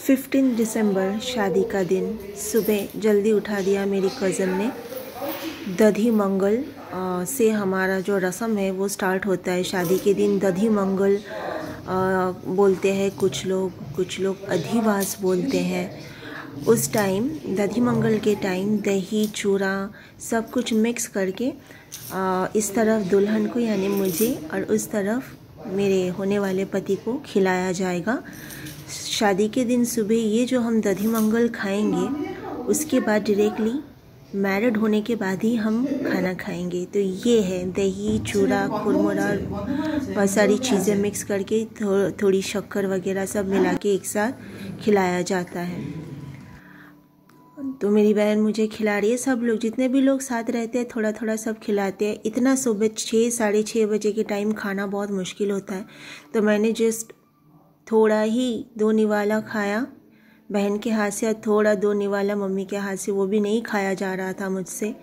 15 दिसंबर शादी का दिन। सुबह जल्दी उठा दिया मेरी कज़न ने। दधी मंगल से हमारा जो रस्म है वो स्टार्ट होता है शादी के दिन। दधी मंगल बोलते हैं कुछ लोग अधिवास बोलते हैं। उस टाइम दधी मंगल के टाइम दही चूड़ा सब कुछ मिक्स करके इस तरफ दुल्हन को यानी मुझे और उस तरफ मेरे होने वाले पति को खिलाया जाएगा। शादी के दिन सुबह ये जो हम दधी मंगल खाएंगे उसके बाद डायरेक्टली मैरिड होने के बाद ही हम खाना खाएंगे। तो ये है दही चूड़ा कुरमुरा बहुत सारी चीज़ें मिक्स करके थोड़ी शक्कर वगैरह सब मिला के एक साथ खिलाया जाता है। तो मेरी बहन मुझे खिला रही है। सब लोग जितने भी लोग साथ रहते हैं थोड़ा थोड़ा सब खिलाते हैं। इतना सुबह 6 साढ़े 6 बजे के टाइम खाना बहुत मुश्किल होता है। तो मैंने जस्ट थोड़ा ही 2 निवाला खाया बहन के हाथ से, थोड़ा 2 निवाला मम्मी के हाथ से, वो भी नहीं खाया जा रहा था मुझसे।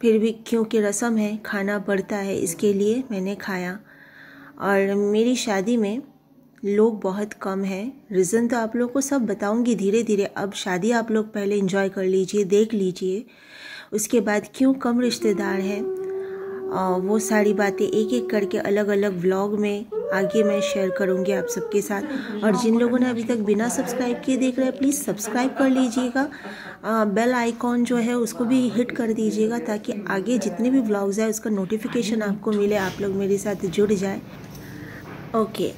फिर भी क्योंकि रस्म है खाना पड़ता है इसके लिए मैंने खाया। और मेरी शादी में लोग बहुत कम हैं। रीज़न तो आप लोग को सब बताऊंगी धीरे धीरे। अब शादी आप लोग पहले एंजॉय कर लीजिए, देख लीजिए, उसके बाद क्यों कम रिश्तेदार हैं वो सारी बातें एक एक करके अलग अलग व्लॉग में आगे मैं शेयर करूंगी आप सबके साथ। और जिन लोगों ने अभी तक बिना सब्सक्राइब किए देख रहे हैं प्लीज़ सब्सक्राइब कर लीजिएगा। बेल आइकॉन जो है उसको भी हिट कर दीजिएगा ताकि आगे जितने भी व्लॉग्स हैं उसका नोटिफिकेशन आपको मिले, आप लोग मेरे साथ जुड़ जाए। ओके,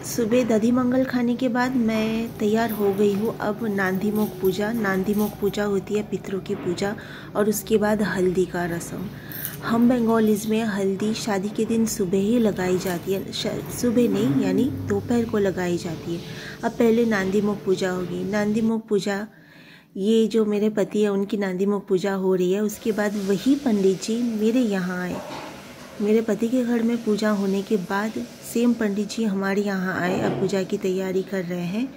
सुबह दधी मंगल खाने के बाद मैं तैयार हो गई हूँ। अब नांदी मुख पूजा होती है, पितरों की पूजा, और उसके बाद हल्दी का रस्म। हम बंगालीज़ में हल्दी शादी के दिन सुबह ही लगाई जाती है, सुबह नहीं यानी दोपहर को लगाई जाती है। अब पहले नांदी मुख पूजा होगी। नांदी मुख पूजा ये जो मेरे पति है उनकी नांदी मुख पूजा हो रही है। उसके बाद वही पंडित जी मेरे यहाँ आए। मेरे पति के घर में पूजा होने के बाद सेम पंडित जी हमारे यहाँ आए। अब पूजा की तैयारी कर रहे हैं।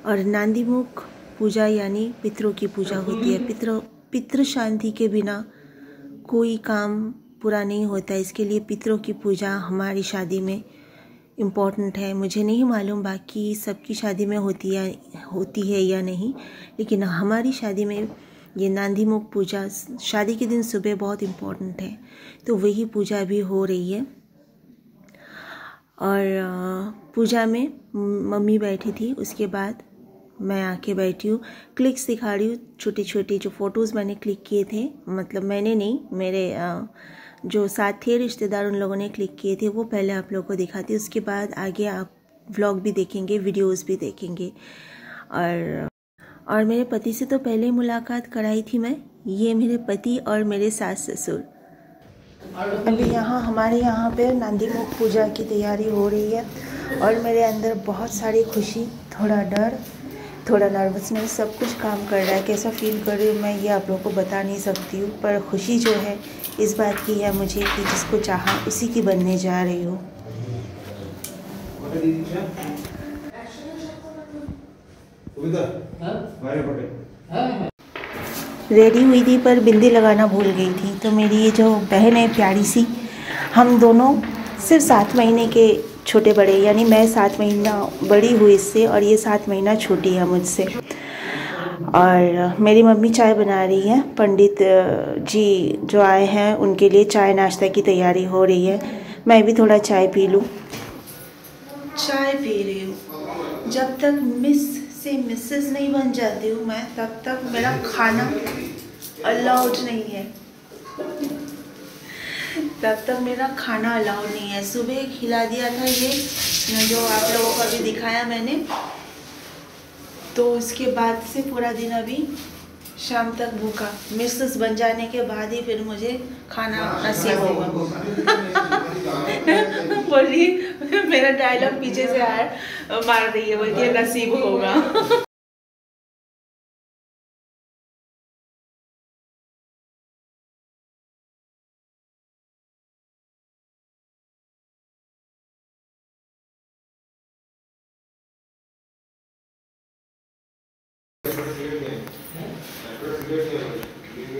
और नांदी मुख पूजा यानी पितरों की पूजा होती है। पितृ शांति के बिना कोई काम पूरा नहीं होता। इसके लिए पितरों की पूजा हमारी शादी में इम्पोर्टेंट है। मुझे नहीं मालूम बाकी सबकी शादी में होती है या नहीं, लेकिन हमारी शादी में ये नांदी मुख पूजा शादी के दिन सुबह बहुत इम्पोर्टेंट है। तो वही पूजा भी हो रही है। और पूजा में मम्मी बैठी थी, उसके बाद मैं आके बैठी हूँ। क्लिक्स दिखा रही हूँ, छोटे छोटे जो फ़ोटोज़ मैंने क्लिक किए थे, मतलब मैंने नहीं, मेरे जो साथ थे रिश्तेदार उन लोगों ने क्लिक किए थे, वो पहले आप लोगों को दिखाती हूँ। उसके बाद आगे आप व्लॉग भी देखेंगे, वीडियोस भी देखेंगे। और मेरे पति से तो पहले ही मुलाकात कराई थी मैं। ये मेरे पति और मेरे सास ससुर। अभी यहाँ हमारे यहाँ पे नांदी मुख पूजा की तैयारी हो रही है और मेरे अंदर बहुत सारी खुशी, थोड़ा डर, थोड़ा नर्वसनेस, सब कुछ काम कर रहा है। कैसा फील कर रही हूँ मैं ये आप लोगों को बता नहीं सकती हूँ, पर खुशी जो है इस बात की है मुझे कि जिसको चाहा उसी की बनने जा रही हूँ। रेडी हुई थी पर बिंदी लगाना भूल गई थी। तो मेरी ये जो बहन है प्यारी सी, हम दोनों सिर्फ 7 महीने के छोटे बड़े, यानी मैं 7 महीना बड़ी हुई इससे और ये 7 महीना छोटी है मुझसे। और मेरी मम्मी चाय बना रही है। पंडित जी जो आए हैं उनके लिए चाय नाश्ता की तैयारी हो रही है। मैं भी थोड़ा चाय पी लूँ। चाय पी रही हूँ। जब तक मिस से मिसेस नहीं बन जाती हूँ मैं, तब तक मेरा खाना अलाउड नहीं है। तब तक मेरा खाना अलाउड नहीं है। सुबह खिला दिया था ये जो आप लोगों को अभी दिखाया मैंने, तो उसके बाद से पूरा दिन अभी शाम तक भूखा। मिसेस बन जाने के बाद ही फिर मुझे खाना नसीब होगा। बोल रही मेरा डायलॉग पीछे से मार रही है, बोलती है नसीब होगा।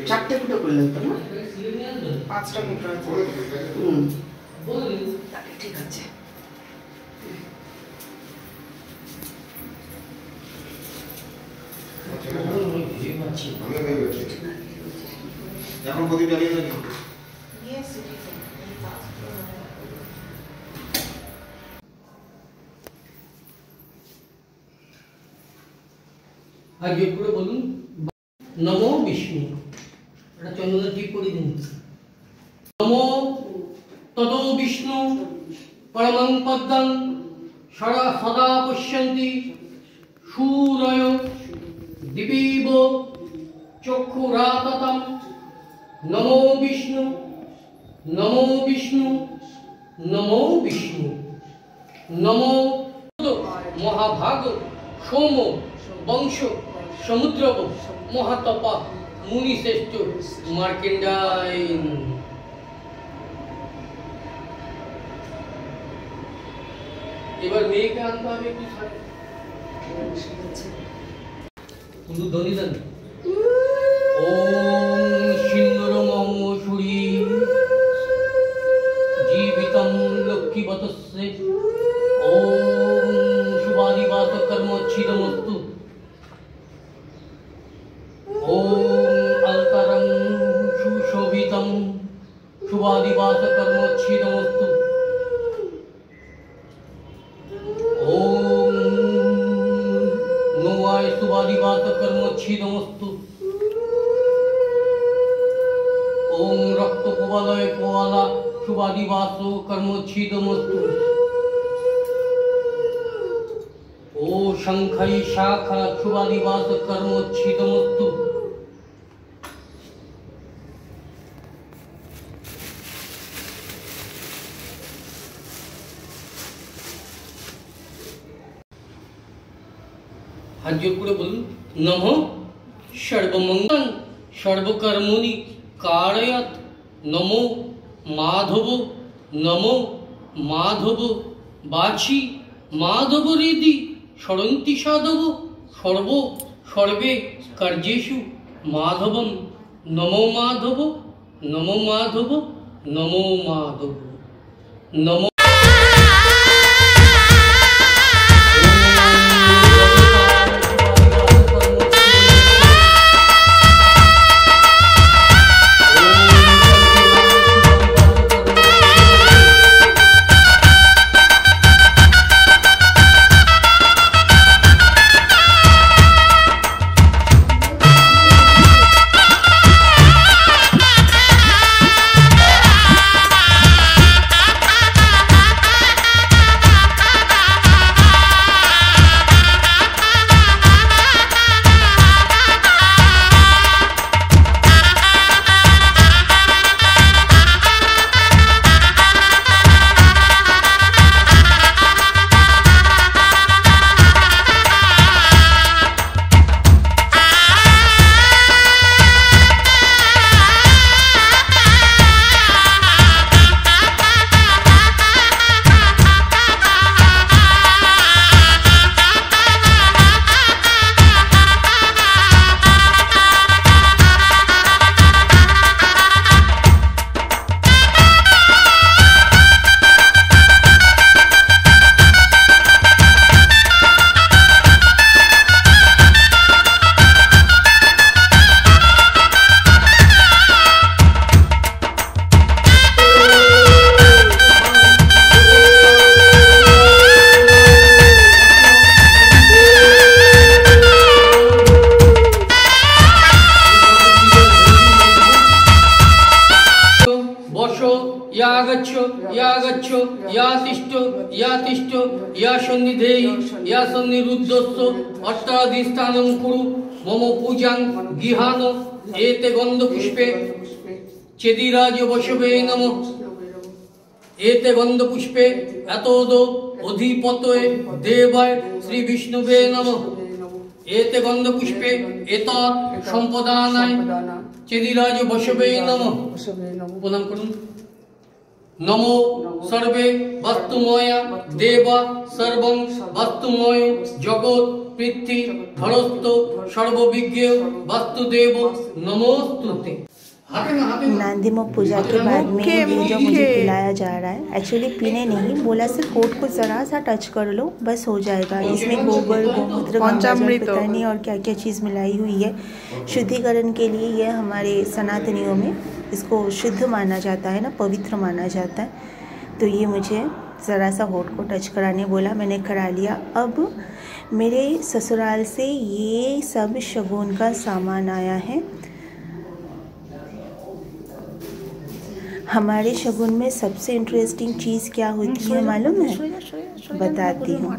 চারটে ফুটো করলেন তো না? 5টা ফুটো আছে। ঠিক আছে। খাচ্ছি। এখন প্রদীপ জ্বালিয়ে নাকি? আর জোর করে বলুন নমো বিষ্ণু। এটা চন্দ্রদা ঠিক করে দিন। নমো তদো বিষ্ণু পরমং পদ্মং সদা পশ্যন্তি সূরয় দিবীব চক্ষুরাততম। নমো বিষ্ণু নমো বিষ্ণু নমো বিষ্ণু। নমো মহাভাগ সোম বংশ সমুদ্রব মহাতপা মুনিশ্রেষ্ঠ মার্কেন্ডায়। এবার মেয়েকে আনতে হবে একটু সাথে। কিন্তু ধ্বনি দেন। ওম সিন্দুরমং সুরি জীবিতং লক্ষ্মীবতস্যে। ওম শুভাদিবাস কর্মচ্ছিদমস্তু। ওম অলকারং সুশোভিতং শুভাদিবাস কর্মচ্ছিদমস্তু। ओम नोवाय शुभादिवास कर्मच्छिदमस्तु। ओम रक्त कुवलय कुवला शुभादिवास कर्मच्छिदमस्तु। ओ शंखै शाखा शुभादिवास कर्मच्छिदमस्तु। हाथ जोड़ कर बोलूं नमो सर्वमंगल सर्वकर्मणि कारयत। नमो माधव नमो माधव बाची माधव हृदि सरन्ति साधव सर्व सर्वे कार्येषु माधवं। नमो माधव नमो माधव नमो माधव नमो। या तिष्ठो या सन्निधेहि या सन्निरुद्धस्व अष्टाधिष्ठानं कुरु मम पूजां गृहाण एते गन्धपुष्पे चेदिराज वशवे नमः एते गन्धपुष्पे एतोदो अधिपतये देवाय श्री विष्णुवे नमः एते गन्धपुष्पे एतार सम्पदानाय चेदिराज वशवे नमः प्रणाम करुन। नमो सर्वे वस्तुमय देवा सर्वं वस्तुमय जगत् पृथ्वी धरस्थ सर्वविज्ञ वस्तुदेव नमोस्तुते। नांदीमुख पूजा के बाद में ये जो मुझे पिलाया जा रहा है, एक्चुअली पीने नहीं बोला, सिर्फ कोट को ज़रा सा टच कर लो बस हो जाएगा। इसमें गोबर, गोमूत्र, गंगाजल, पता नहीं और क्या क्या चीज़ मिलाई हुई है शुद्धिकरण के लिए। ये हमारे सनातनियों में इसको शुद्ध माना जाता है ना, पवित्र माना जाता है। तो ये मुझे ज़रा सा होठ को टच कराने बोला, मैंने करा लिया। अब मेरे ससुराल से ये सब शगुन का सामान आया है। हमारे शगुन में सबसे इंटरेस्टिंग चीज़ क्या होती है मालूम है? बताती हूँ।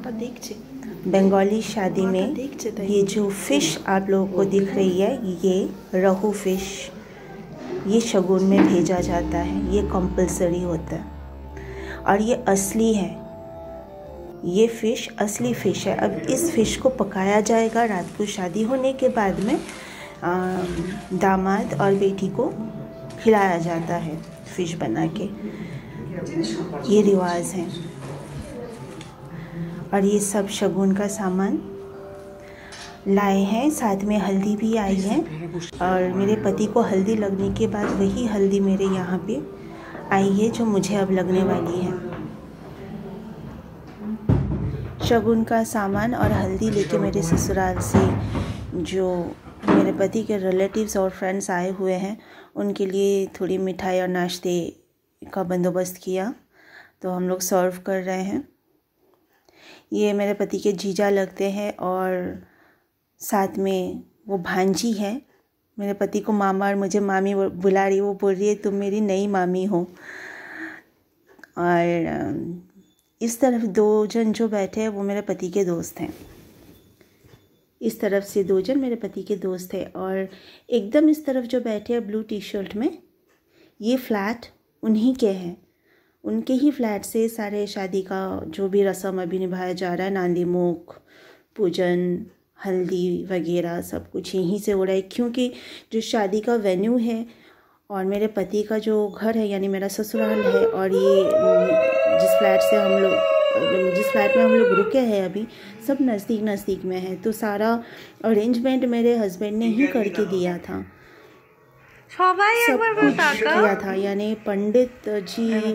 बंगाली शादी में ये जो फ़िश आप लोगों को दिख रही है, ये रहू फ़िश, ये शगुन में भेजा जाता है। ये कंपलसरी होता है और ये असली है। ये फ़िश असली फ़िश है। अब इस फ़िश को पकाया जाएगा रात को शादी होने के बाद में दामाद और बेटी को खिलाया जाता है फ़िश बना के। ये रिवाज है। और ये सब शगुन का सामान लाए हैं, साथ में हल्दी भी आई है। और मेरे पति को हल्दी लगने के बाद वही हल्दी मेरे यहाँ पे आई है जो मुझे अब लगने वाली है। शगुन का सामान और हल्दी लेके मेरे ससुराल से जो मेरे पति के रिलेटिव्स और फ्रेंड्स आए हुए हैं उनके लिए थोड़ी मिठाई और नाश्ते का बंदोबस्त किया। तो हम लोग सर्व कर रहे हैं। ये मेरे पति के जीजा लगते हैं और साथ में वो भांजी है। मेरे पति को मामा और मुझे मामी बुला रही है। वो बोल रही है तुम मेरी नई मामी हो। और इस तरफ दो जन जो बैठे हैं वो मेरे पति के दोस्त हैं। इस तरफ से दो जन मेरे पति के दोस्त हैं और एकदम इस तरफ जो बैठे हैं ब्लू टी शर्ट में, ये फ्लैट उन्हीं के हैं। उनके ही फ्लैट से सारे शादी का जो भी रस्म अभी निभाया जा रहा है, नांदीमुख, पूजन, हल्दी वगैरह सब कुछ यहीं से हो रहा है। क्योंकि जो शादी का वेन्यू है और मेरे पति का जो घर है यानी मेरा ससुराल है, और ये जिस फ्लैट में हम लोग रुके हैं अभी, सब नज़दीक में है। तो सारा अरेंजमेंट मेरे हस्बैंड ने ही करके दिया था, सब कुछ किया था। यानी पंडित जी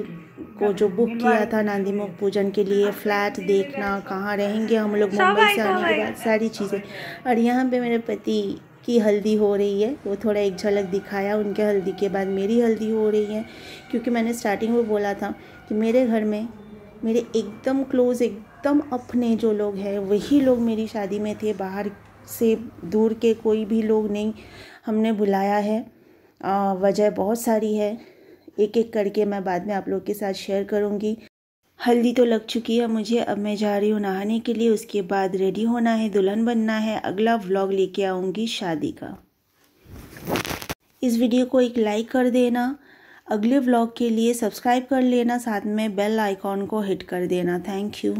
को जो बुक किया था नांदीमुख पूजन के लिए, फ्लैट देखना, कहाँ रहेंगे हम लोग मुंबई से आने के बाद, सारी चीज़ें। और यहाँ पे मेरे पति की हल्दी हो रही है, वो थोड़ा एक झलक दिखाया। उनके हल्दी के बाद मेरी हल्दी हो रही है। क्योंकि मैंने स्टार्टिंग में बोला था कि मेरे घर में मेरे एकदम क्लोज़, एकदम अपने जो लोग हैं वही लोग मेरी शादी में थे। बाहर से दूर के कोई भी लोग नहीं हमने बुलाया है। वजह बहुत सारी है, एक एक करके मैं बाद में आप लोग के साथ शेयर करूँगी। हल्दी तो लग चुकी है मुझे, अब मैं जा रही हूँ नहाने के लिए। उसके बाद रेडी होना है, दुल्हन बनना है। अगला व्लॉग लेके आऊँगी शादी का। इस वीडियो को एक लाइक कर देना, अगले व्लॉग के लिए सब्सक्राइब कर लेना, साथ में बेल आइकॉन को हिट कर देना। Thank you.